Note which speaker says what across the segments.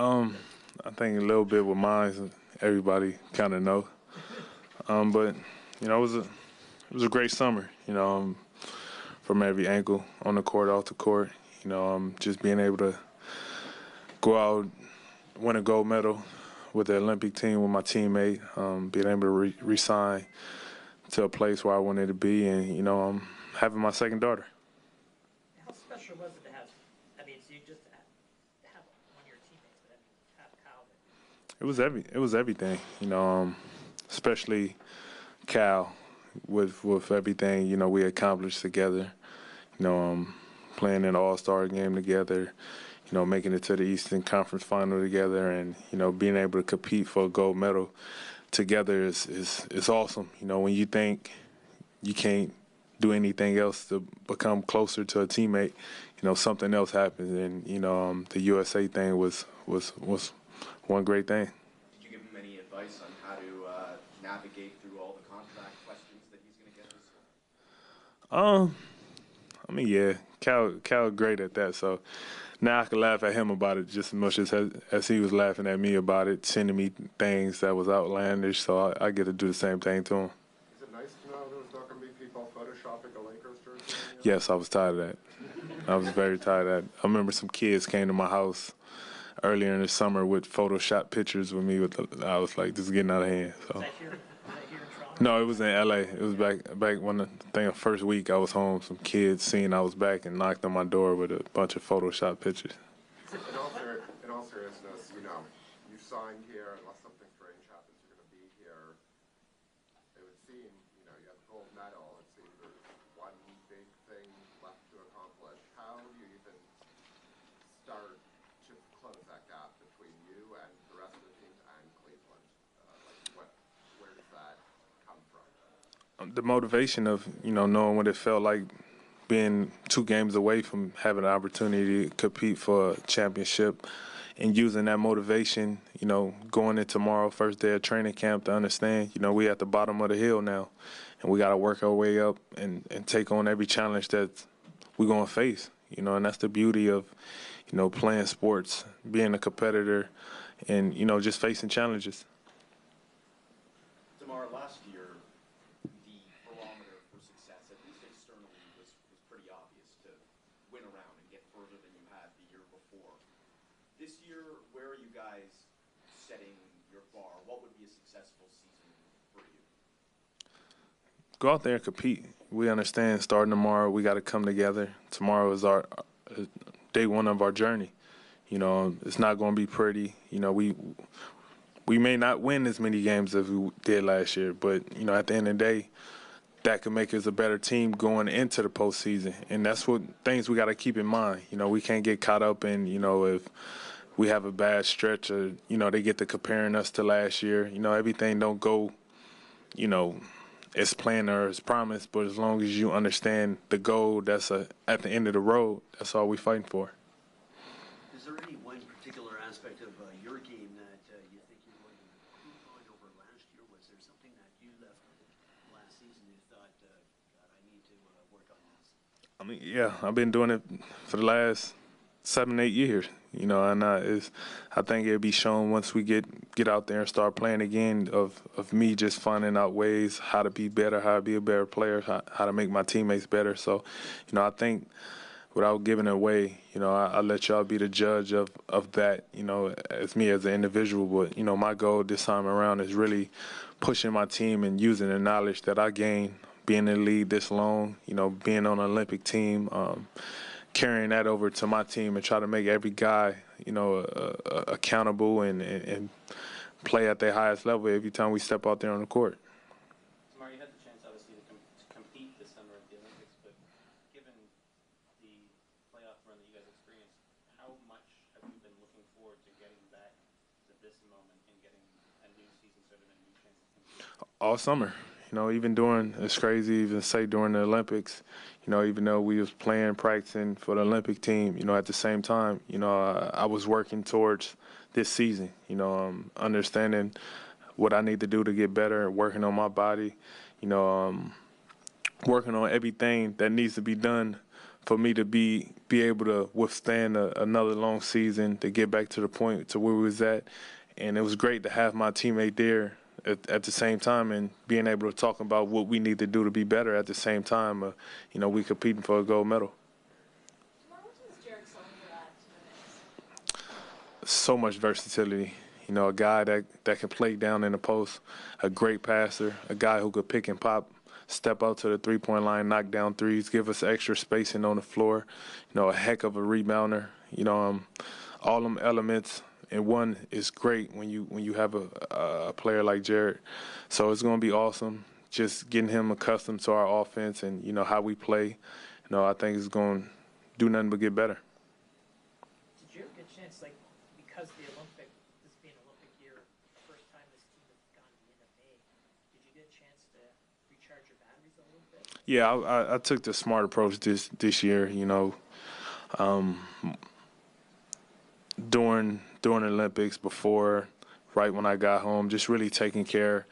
Speaker 1: I think a little bit with mine, everybody kind of know. But it was a great summer. From every angle, on the court, off the court. Just being able to go out, win a gold medal with the Olympic team with my teammate, being able to resign to a place where I wanted to be, and having my second daughter.
Speaker 2: How special was it to have? I mean, so you just have one of your teammates, but have Kyle.
Speaker 1: It was everything. Especially Cal with everything we accomplished together. Playing an All-Star game together. Making it to the Eastern Conference Final together, and being able to compete for a gold medal together is awesome. When you think you can't do anything else to become closer to a teammate, something else happens, and the USA thing was one great thing.
Speaker 3: Did you give him any advice on how to navigate through all the contract questions that he's going to get this year?
Speaker 1: I mean, yeah, Cal great at that, so now I can laugh at him about it just as much as he was laughing at me about it, sending me things that was outlandish, so I get to do the same thing to him.
Speaker 4: Is it nice to know there's not going to be people photoshopping a Lakers jersey?
Speaker 1: Yes, I was tired of that. I was very tired of that. I remember some kids came to my house earlier in the summer with Photoshop pictures with me. I was like, this is getting out of hand. So.
Speaker 2: Was that here in Toronto?
Speaker 1: No, it was in L.A. It was back when the first week I was home. Some kids seen I was back and knocked on my door with a bunch of Photoshop pictures.
Speaker 4: In all seriousness, you signed here. Unless something strange happens, you're going to be here. It would seem, you have a gold medal. It seems there's one big thing left to accomplish. How do you even start to close that gap between you and the rest of the teams and Cleveland? Where does that come from?
Speaker 1: The motivation of knowing what it felt like being 2 games away from having an opportunity to compete for a championship, and using that motivation, going in tomorrow, first day of training camp, to understand, we at the bottom of the hill now, and we got to work our way up and take on every challenge that we're going to face, and that's the beauty of, playing sports, being a competitor, and, just facing challenges.
Speaker 3: DeMar, last year, the barometer for success, at least externally, was pretty obvious to win around and get further than you had the year before. This year, where are you guys setting your bar? What would be a successful season for you?
Speaker 1: Go out there and compete. We understand starting tomorrow, we got to come together. Tomorrow is our day one of our journey. It's not going to be pretty. We may not win as many games as we did last year, but, at the end of the day, that can make us a better team going into the postseason. And that's what things we got to keep in mind. We can't get caught up in, if we have a bad stretch or, they get to comparing us to last year. Everything don't go, as planned or as promised, but as long as you understand the goal that's at the end of the road, that's all we're fighting for.
Speaker 5: Is there any one particular aspect of your game that you think you're going to improve on over last year? Was there something that you left last season you thought, God, I need to work on this?
Speaker 1: I mean, yeah, I've been doing it for the last 7, 8 years, and I think it'll be shown once we get out there and start playing again of me just finding out ways how to be better, how to be a better player, how to make my teammates better. So, I think without giving it away, I let y'all be the judge of that, as me as an individual. But, my goal this time around is really pushing my team and using the knowledge that I gained being in the league this long, being on an Olympic team, carrying that over to my team and try to make every guy, accountable and play at their highest level every time we step out there on the court.
Speaker 6: DeMar, you had the chance, obviously, to compete this summer at the Olympics, but given the playoff run that you guys experienced, how much have you been looking forward to getting back to this moment and getting a new season started and a new chance to compete?
Speaker 1: All summer. Even during, it's crazy even say during the Olympics, even though we was playing, practicing for the Olympic team, at the same time, I was working towards this season, understanding what I need to do to get better, working on my body, working on everything that needs to be done for me to be able to withstand another long season, to get back to the point to where we was at. And it was great to have my teammate there at the same time and being able to talk about what we need to do to be better at the same time. We competing for a gold medal. So much versatility. A guy that can play down in the post, a great passer, a guy who could pick and pop, step out to the three-point line, knock down threes, give us extra spacing on the floor, a heck of a rebounder. All them elements in one is great when you have a player like Jared. So it's going to be awesome just getting him accustomed to our offense and, how we play. I think it's going to do nothing but get better.
Speaker 2: Did you ever get a chance, because this being an Olympic year, first time this team has gone to the end of May, did you get a chance to recharge your batteries a little bit?
Speaker 1: Yeah, I took the smart approach this year, during the Olympics, before, right when I got home, just really taking care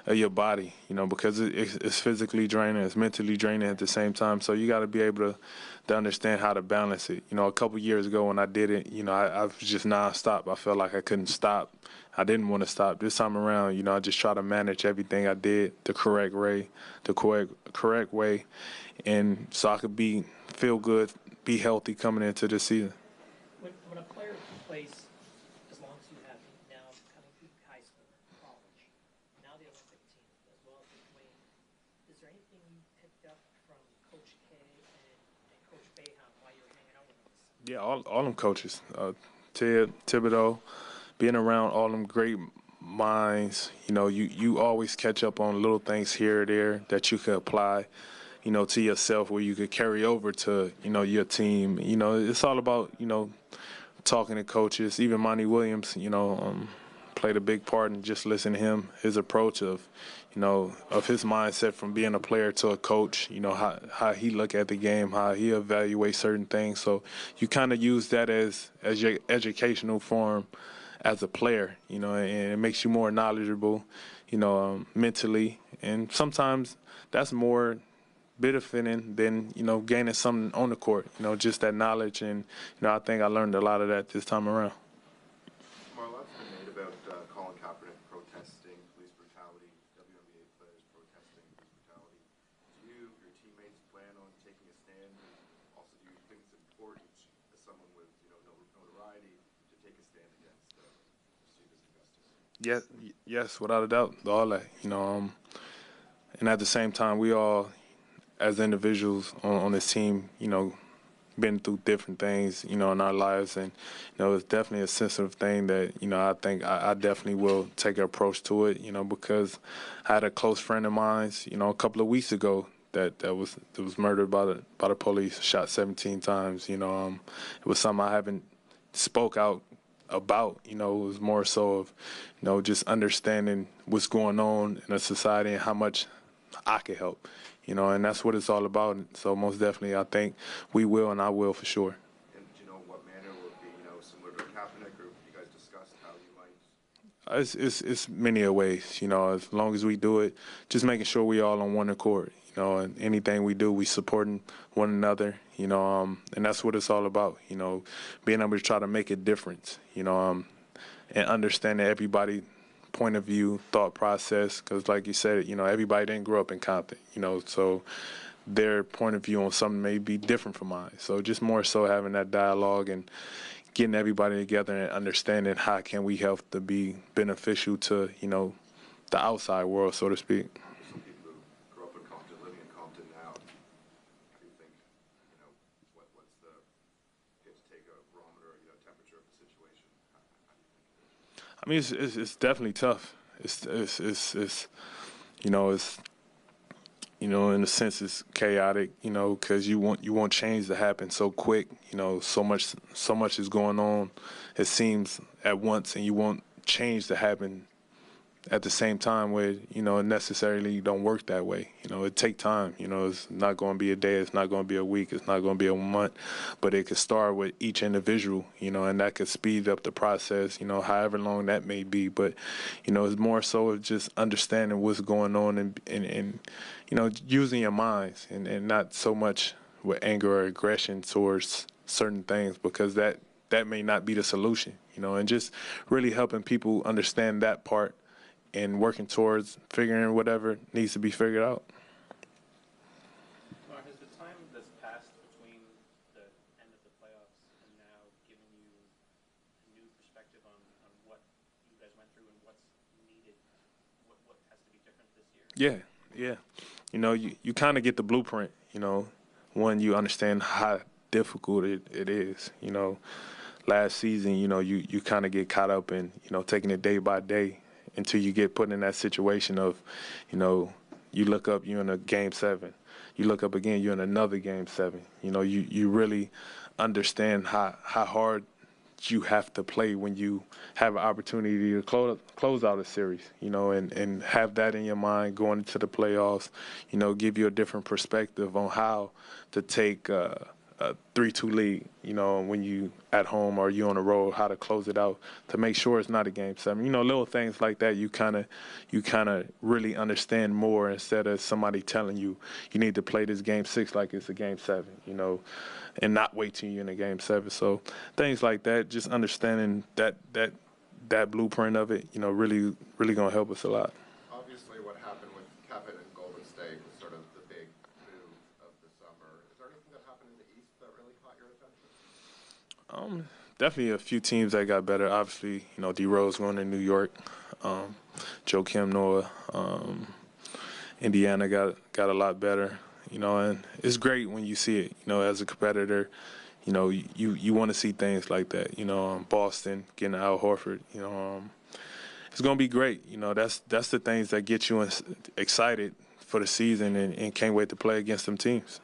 Speaker 1: of your body, because it's physically draining, it's mentally draining at the same time. So you got to be able to understand how to balance it. A couple years ago when I did it, I was just nonstop. I felt like I couldn't stop. I didn't want to stop. This time around, I just try to manage everything I did the correct way, and so I could feel good, be healthy coming into the season.
Speaker 2: When a player plays as long as you have now, coming through high school, college, now the Olympic team, as well as Wayne, is there anything you picked up from Coach K and Coach Boeheim while you were hanging out with them?
Speaker 1: Yeah, all them coaches, Thibodeau, being around all them great minds. You always catch up on little things here or there that you could apply, to yourself, where you could carry over to, your team. It's all about, talking to coaches. Even Monty Williams, played a big part in just listening to him, his approach of his mindset from being a player to a coach, how he look at the game, how he evaluates certain things. So you kind of use that as your educational form as a player, and it makes you more knowledgeable, mentally. And sometimes that's more benefiting than, gaining something on the court, just that knowledge. And, I think I learned a lot of that this time around.
Speaker 4: Marlon's been made about Colin Kaepernick protesting police brutality, WNBA players protesting police brutality. Do you, your teammates, plan on taking a stand? And also, do you think it's important, as someone with, notoriety, to take a stand against this injustice?
Speaker 1: Yes, without a doubt, all that, and at the same time, we all, as individuals on this team, been through different things, in our lives, and it's definitely a sensitive thing that I think I definitely will take an approach to it, because I had a close friend of mine, a couple of weeks ago that was murdered by the police, shot 17 times. It was something I haven't spoke out about. It was more so of just understanding what's going on in a society and how much I can help. And that's what it's all about. So most definitely, I think we will, and I will for sure.
Speaker 4: And do you know what manner will it be, similar to Kaepernick, or you guys discussed how you might?
Speaker 1: It's many a ways, as long as we do it, just making sure we all on one accord, and anything we do, we supporting one another, and that's what it's all about, being able to try to make a difference, and understanding everybody point of view, thought process, because like you said, everybody didn't grow up in Compton, so their point of view on something may be different from mine. So just more so having that dialogue and getting everybody together and understanding how can we help to be beneficial to, the outside world, so to speak.
Speaker 4: Some people who grew up in Compton, living in Compton now, how do you think, what's the, get to take a barometer, temperature of the situation? How do you think it is?
Speaker 1: I mean, it's definitely tough. It's in a sense, it's chaotic, because you want change to happen so quick. So much is going on, it seems, at once, and you want change to happen at the same time, where it necessarily don't work that way. It take time. It's not going to be a day, it's not going to be a week, it's not going to be a month, but it could start with each individual, and that could speed up the process, however long that may be. But it's more so of just understanding what's going on and using your minds and not so much with anger or aggression towards certain things, because that may not be the solution, you know, and just really helping people understand that part and working towards figuring whatever needs to be figured out.
Speaker 6: Mark, has the time that's passed between the end of the playoffs and now given you a new perspective on what you guys went through and what's needed, what has to be different this year?
Speaker 1: Yeah. You know, you kind of get the blueprint, you know, when you understand how difficult it is. You know, last season, you know, you kind of get caught up in, you know, taking it day by day until you get put in that situation of, you know, you look up, you're in a game 7. You look up again, you're in another game 7. You know, you really understand how hard you have to play when you have an opportunity to close out a series, you know, and have that in your mind going into the playoffs, you know, give you a different perspective on how to take a 3-2 lead, you know, when you at home or you on the road, how to close it out to make sure it's not a game 7. You know, little things like that you kind of really understand more instead of somebody telling you you need to play this game 6 like it's a game 7, you know, and not wait till you're in a game 7. So things like that, just understanding that blueprint of it, you know, really gonna help us a lot.
Speaker 4: Obviously, what happened with Kevin and Golden State was sort of the big move of the summer. Is there anything that happened in the East that really caught your attention?
Speaker 1: Definitely a few teams that got better. Obviously, you know, DeRozan going to New York, Joakim Noah, Indiana got a lot better. You know, and it's great when you see it. You know, as a competitor, you know, you want to see things like that. You know, Boston getting Al Horford. You know, it's gonna be great. You know, that's the things that get you excited for the season and can't wait to play against them teams.